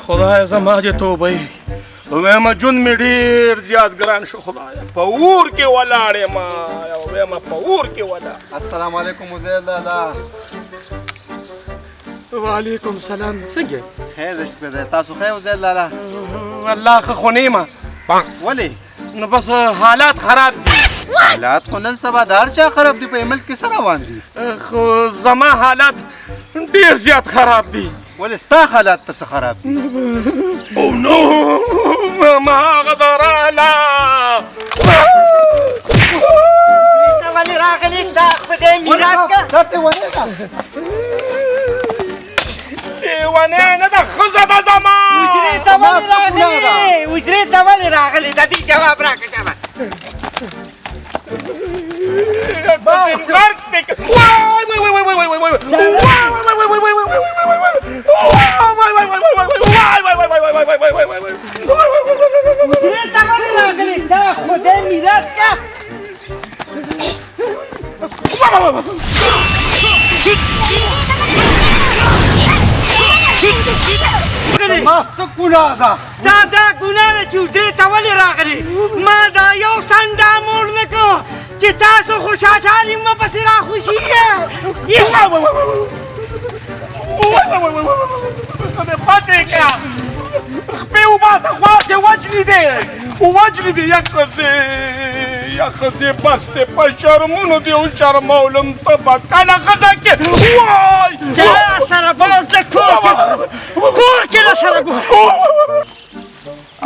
خدای زما دې توبه ویم ژوند مې ډېر زیات ګران شو خدایه په اور کې ولاړ یم ویم په اور کې ولاړ. السلام علیکم وزیر دادا. وعلیکم سلام. څنګه خیر دی شکر دی. تاسو ښه وزیر دادا؟ والله ښه خو نه یم. ولې؟ نو بس حالات خراب دي. حالات خو نن سبا د هر چا خراب دي. په ملک کې څه روان دي؟ خو زما حالات ډېر زیات خراب دي. ولې ستا حالات پسې خراب دي؟ او نو ما هغه دراله ته ولې راغلې دا خدای میراث که دا لیونۍ ده. لیونۍ نه ده ښځه ده زما. حجرې ته ولې راغلې حجرې ته ولې راغلې د دې جواب راکړه جواب. دا خدای میراث که ما څه ګناه ده؟ ستا دا ګناه ده چې حجرې ته ولې راغلې. ما دا یو سنډه موړ نه کړو چې تاسو خوشحاله مه پسې راخوشیږئ. خدای پسې کړه خپې وباسه خواښې وجلې دې یا ښځې بس دې په شرمونو دې وشرمولم ته به کله ښځه کې وای دا سره باز د کور کې را سره ګوره.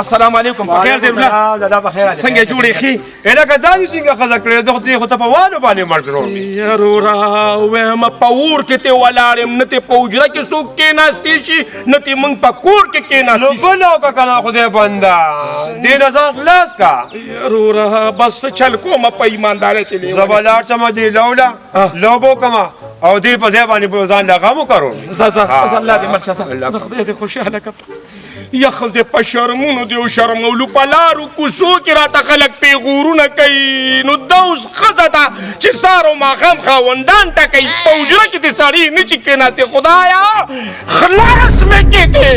السلام علیکم. بخیر زیرونه دادا بخیر. څنګه جوړې ښې الکه ځان څنګه ښځه کړې د خدای خو ته په وانو باندې مړ کړو. یارورا ویم په اور کې ته ولاړ یم نه ته په حجره کې څوک کېناستی شي نه ته موږ په کور کې نو کېناستی شي. بل وکړه کنه خدای بنده دې نه ځان خلاص کا. یارورا بس چل کومه په ایماندارۍ چې لیونی. زه به لاړ شم دې لوله لوبو کومه او دې په ځای باندې به ځان لغم وکړو. زه الله دې مرشه زه خدای دې خوشحاله کړم. یا ښځې په شرمونو دې وشرمولو په لارو کوڅو کې راته خلک پیغورونه کوي نو دا اوس ښځه ده چې سهار او ماښام خاوندان ټکوي په حجره کې دې سړی نه چې کېناستې خدایه خلاص مې کېږې.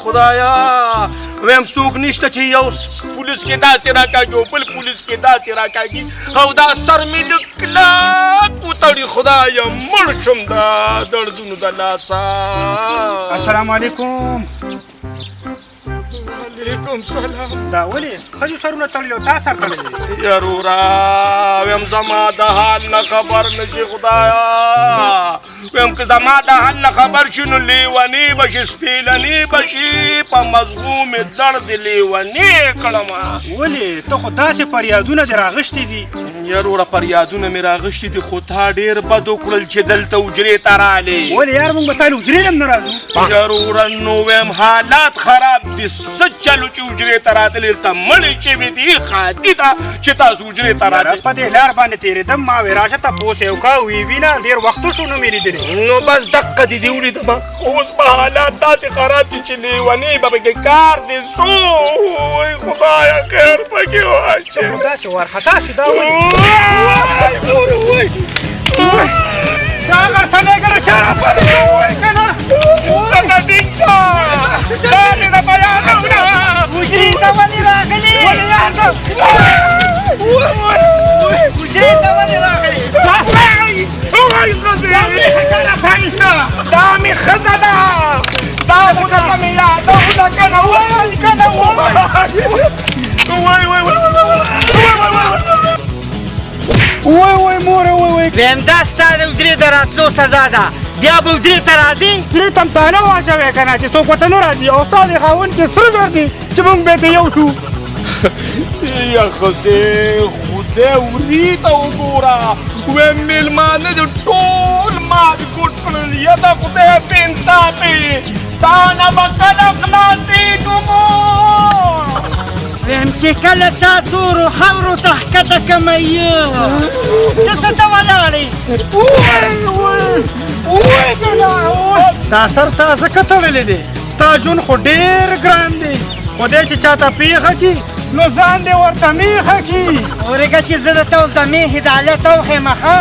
خدایا ویم څوک نشته چې یو پولیس کې داسې راکاږي او بل پولیس کې داسې راکاږي او دا سر مې لږ کلک وتړي خدایه مړ شم دا دردونو د لاسه. السلام علیکم. وعلیکم سلام. دا ولې ښځو سرونه تړلي او تا سر تړلی؟ یارورا ویم زما د حال نه خبر نه شي خدایا ویم که زما د حال نه خبر شي نو لیونی به شي سپېلني به شي په مضغو مې درد لیونی کړمه. ولې ته خو داسې فریادونه دې راغښتي دي. یارورا فریادونه مې راغښتي دي خو تا ډېر بد وکړل چې دلته حجرې ته رالې. ولې یار موږ به تا له حجرې نه هم نه راځو. یارورا نو ویم حالات خراب دي څه چلو چې حجرې ته راتلې ته مړې شوې دي ښادي ده چې تاسو حجرې ته راځئ. په دې لار باندې تېرېدم ما وې راشه تپوس یې وکړه ویې وینه ډېر وختو شو نو مې لیدلې. نو بس دقه دې دې ولیدم اوس به حالات داسې خراب دي چې لیونۍ به پکې کار دې سو خدایه خیر پکې واچې. خو داسې وارخطا شي دا ولې دا اگر سلیګره چا راپرې ووایي که نه ورته ټینګ شه دا مې د بیانونه حجرې ته ولې راغلې ولې یار ده حجرې ته ولې راغلې وای ښځې دا مې ښځه ده دا خو درته مې یادونه که نه وایي که نه وای موره وای ویم دا ستا د حجرې د راتلو سزا ده بیا به حجرې ته راځې. حجرې ته هم تاله واچوې که نه چې څوک ورته نه راځي او ستا د خاوند کې سره زر دي چې موږ بېرته یو شو. یا ښځې خدای وري ته وګوره ویم مېلمانه دې ټول مات ګوټ کړل یا د خدای بې انصافې تا نه به کله خلاصېږو. ویم چې کله تا تورو خاورو ته ښکته کمه ته څه ته ولاړې. دا سر تا ځکه تړلی دی ستا ژوند خو ډېر ګران دی خدای چې چاته پېښه کړي نو ځان دې ورته میخه کي ورګه چې زه درته اوس د میخې د حالت وښیم ښه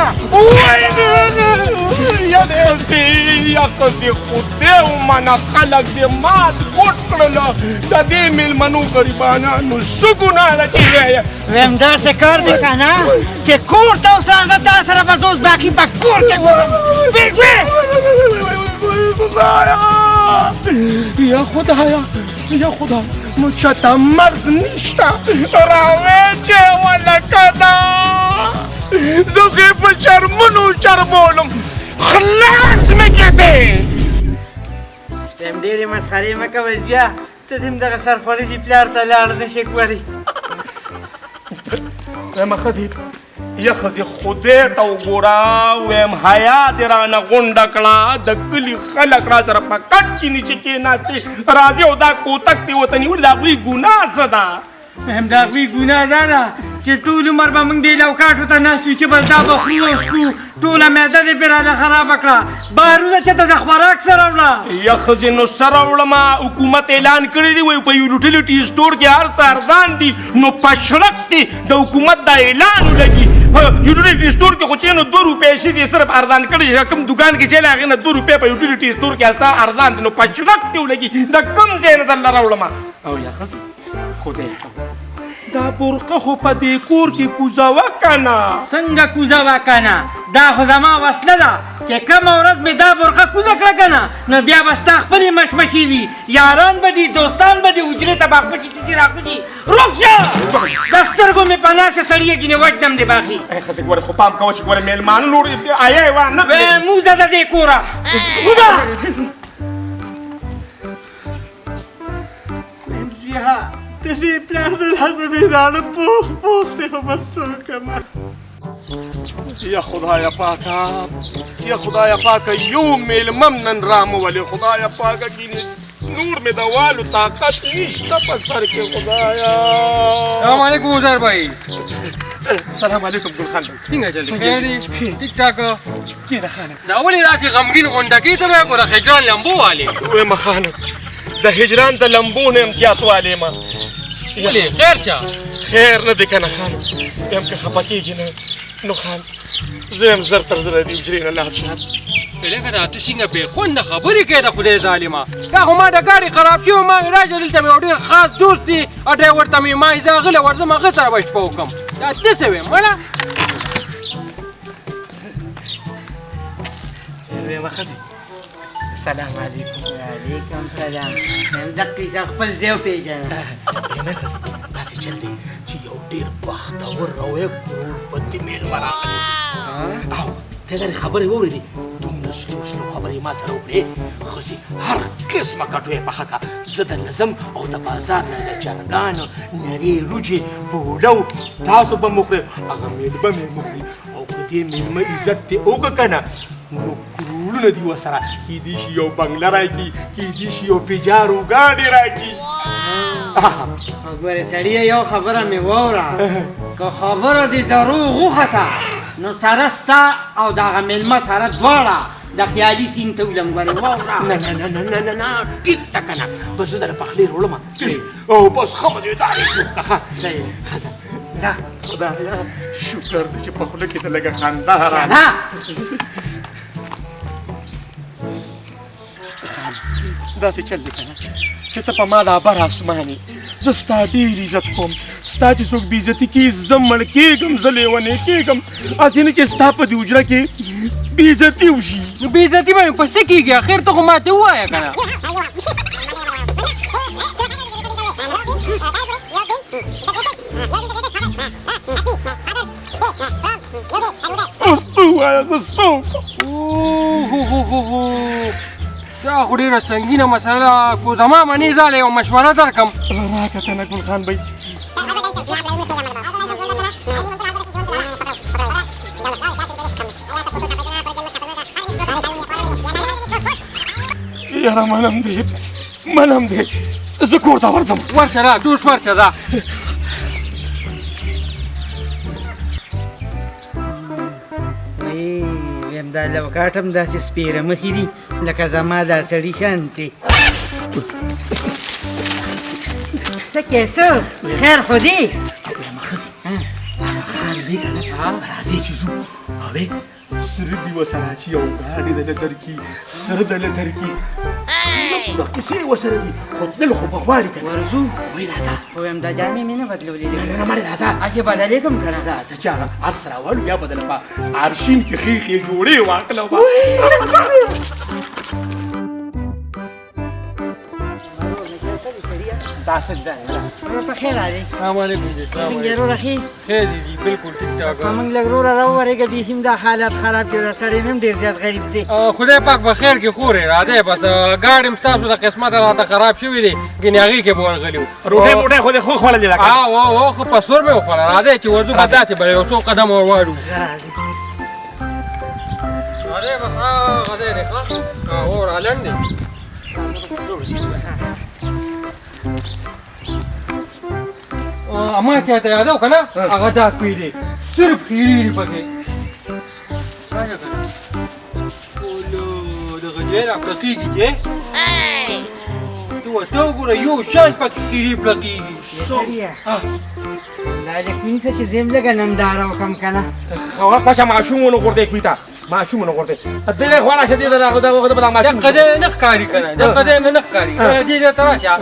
یا ښځې خدای ومنه خلک دې مات ګوټ کړله د دې مېلمنو غریبانانو څه ګناه ده چې ویې ویم داسې کار دی که نه چې کور ته اوس راځه تا سره به زه اوس باقي په کور کې ګورم خدایا یا خدایا نو چاته مرګ نشته راویچې ولکه ده زه خو یې په شرمونو شرمولم خلاص مې کړې یم ډېرې مسخرې مه کوئ بیا ته دې هم دغه سرخوړلي پلار ته لاړ نه شې ګورې وایم ښځې یا ښځې خدای ته وګوره ویم حیا دې رانه غونډه کړه د کلي خلک را سره په کټ کې نیچې کېناستې راځي او دا کوتک دې ورته نیولي د هغوی ګناه څه ده هم د هغوی ګناه دا ده چې ټول عمر به موږ دې لوکاټو ته ناست یو چې بس دا به خورو او څکو ټوله معده دې پرې راله خرابه کړه بهروزه چېرته د خوراک سره وړه یا ښځې نو سره وړمه حکومت اعلان کړی دی وایي په یوټیلیټي سټور کې هر څه ارزان دي نو په شړک کې د حکومت دا اعلان ولګي په یوټیلیټي سټور کې خو چې نو 2 روپۍ شي دي صرف ارزان کړي کوم دکان کې چې هغې نه 2 روپۍ په یوټیلیټي سټور کې هسته ارزان دي نو په شړک کې ولګي د کوم ځای نه درله راوړمه او یا ښځې خدای ته دا برقه خو په دې کور کې کوزوه که نه څنګه کوزوه که نه دا خو زما وسله ده چې کومه ورځ مې دا برقه کوزه کړه که نه نو بیا به ستا خپلې مشمشې وي یاران به دي دوستان به دي حجرې ته به خوشي تسې راخوشي روغ شه د سترګو مې پناه شه سړیه ګینې وجنم دې باخي ښځې ګوره خو پام کوه چې ګوره مېلمانه لور آیا یې وانه موزه د دې کوره موزه د دې پلار د لاسه مې زاړه پوخ دی خو بس څه وکړمه یا خدایا پاکه یو مېلمم نن رامولې خدایا پاکه کینې نور مې د والو طاقت نشته په سر کې خدایا سلام علیکم عزیر بھائی سلام علیکم ګلخان څنګه چل خیر دی ټیک ټاک کینه خانه دا ولې داسې غمګین غونډکۍ ته به ګوره خجران لمبو والې وایم خانه د هجران د لمبو نه یم زیاتوالی ما ولې خیر چا خیر نه دی که نه خان یم که خفه کېږي نه نو خان زه یم زر تر زره د حجرې نه لاړ شم لکه دا ته څنګه بې خونده خبرې کوې د خدای ظالمه دا خو ما د ګاډي خراب شوی ما ویل راځه دلته مې یو ډېر خاص دوست دی ډرایور ته مې ما زه غلی ورځم هغه سره به شپه وکړم دا داسې ویم مړه وایم ښځې سلام علیکم وعلیکم سلام دقې سره خپل ځای وپېژنه نه ښځې داسې چل دی چې یو ډېر بختور او یک کروړپتي مېلمه راغلی او ته دا خبرې واورېدې دومره سلو خبرې ما سره وکړې ښځې هر قسمه کټوۍ پخه کړه زه درله ځم او د بازار نه د چرګانو نرې روجې بوډو تاسو به مو خورئ هغه مېلمه مې وخوري او که دې مېلمه عزت دې وکړه که نه نو کروړونه دي ورسره کیدای شي یو بنګله راکړي کیدای شي یو پیجارو ګاډې راکړي ګورې سړیه یو خبره مې واوره که خبره دې دروغ وخته نو سره ستا او د هغه مېلمه سره دواړه د خیالي سیند ته ولم ګورې واوره نه ټیک ده که نه بس زه دله پخلی راوړم او بس ښه مزېدار یې جوړ کړه صحیح ښځه ځه خدایا شکر دی چې په خوله کې ته لږه خندا راغله ځه داسې چل دی که نه چې ته په ما د ابر اسمان یې زه ستا ډېر عزت کوم ستا چې څوک بېعزتي کړي زه مړ کېږم زه لیونی کېږم هسې نه چې ستا په دې حجره کې بېعزتي وشي نو بېعزتي به مې په څه کېږي اخر ته خو ماته ووایه که نه اوس ته ووایه زه څه وکړم دا خو ډېره سنګینه مسله ده خو زما منې زاله یو مشوره درکړم راکه که نه ګلخان بی یاره منم دی زه کور ته ورځم ورشه را جوش ورشه ځه ویم دا لوکاټ هم داسې سپېره مخې دي لکه زما دا سړي شانتې څه کیسه خیر خو دی ما ښځې هغه خان دی که نه راځئ چې ځو اوې سره دي ورسره چې یو ګاډی دله درکړي سره دله درکړي پوره کیسې ورسره دي خو تلل خو به غواړي که نه ورځو وایي راځه وایم دا جامې مې نه بدلولې دي نه مړې راځه اچې بدلې کوم که نه راځه چې هغه هر څه راوړو بیا به دله په ارشین کې ښې جوړې واخلو په خیر علي السلام علیکم جی څنګه یې وروره ښې خیر دي بالکل ټیک ټاک په موږ لږ وروره راوورېږه بیخي هم دا حالات خراب دی دا سړی مې هم ډېر زیات غریب دی خدای پاک په خیر کې خورې راځئ بس ګاډي هم ستاسو د قسمت راته خراب شوي دي ګنې هغې کې به ورغلي وو روټۍ موټۍ خو دې خو خوړلې ده او خو په سور مې وخوړه راځئ چې ورځو به داسې به یو څو قدم ور واړو راځئ بس هغه ځای دی ښه او رالنډ دی ما چې ته یادو که نه هغه دا کوي دی صرف خیرې دي پکې دغه ځای را پلقېږي چې ته ورته وګوره یو شان پکې خیرې پلقېږي سړیه دا د کویني څه چې زه هم لږه ننداره وکړم که نه خو پاشه ماشوم ونه غورځې کوي ته ماشوم ونه غورځې دغه خوا راشه دې د ماشوم دقه ځای نه ښکاري که نه دقه ځای نه ښکاري دې ځای ته راشه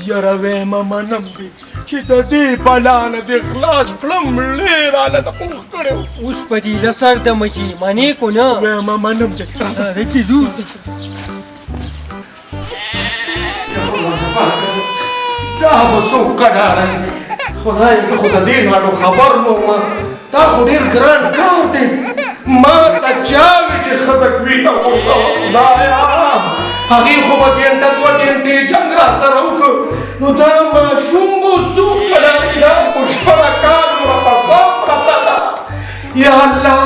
یاره وایم منم دی چې د دې بلا نه دې خلاص کړم مړې راله د اوښ کړی اوس په دې له سر د مچي منې کو نه وایم منم چې راځه چې ځو دا به څوک قډاره خدای زه خو د دې ناړو خبر نه وم دا خو ډېر ګران کار دی ما ته چا وي چې ښځه کوي ته غورځوه خدایه هغې خو به ګنټه دوه ګنټې جنګ را سره وکړ نو دا ماشوم به څوک قډاري دا په شپږ کال ورته ځان پرته ده یا الله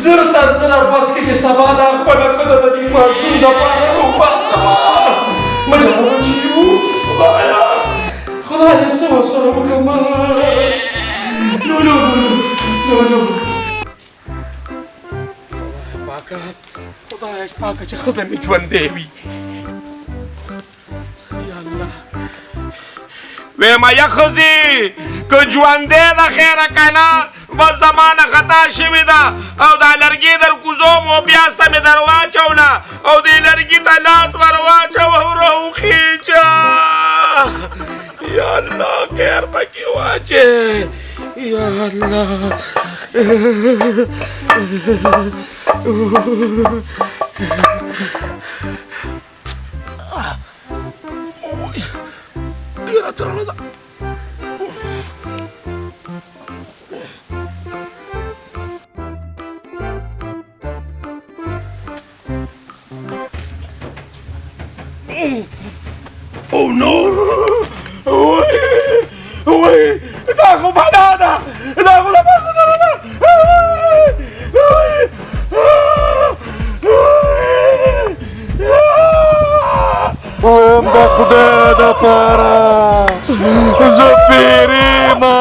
زر تر زره بس کې چې سبا دا خپله ښځه د دې ماشوم دپاره وباسمه مجبور چې اوف خدایه خدایه څه ورسره وکړم خدای پاکه چې ښځه مې ژوندی وي یا الله ویم یا ښځې که ژوندی ده خیره که نه بس زما نه خطا شوې ده او دا لرګي در کوزوم او پیاز ته مې در واچوله او دې لرګي ته لاس ور واچوه او راوخیچه یا الله خیر پکې واچې یا الله ډېره درنه ده Oh no! وای دا خو بلا ده دا خو زما ګذره ده وایم د خدای دپاره زه پیرې ما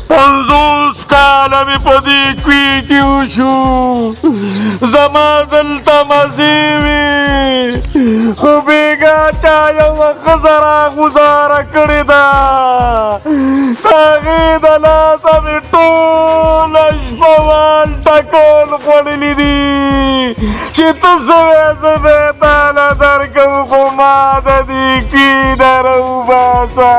50 کاله مې په دې کوی کې وشو زما دلته مزې وي خو بېګا چا یوه ښځه راګوزاره کړې ده د هغې د لاسه مې ټوله شپه وال ټکول خوړلي دي چې ته څه وې زه به یې تاله درکړم خو ما د دې کوی نه راوباسه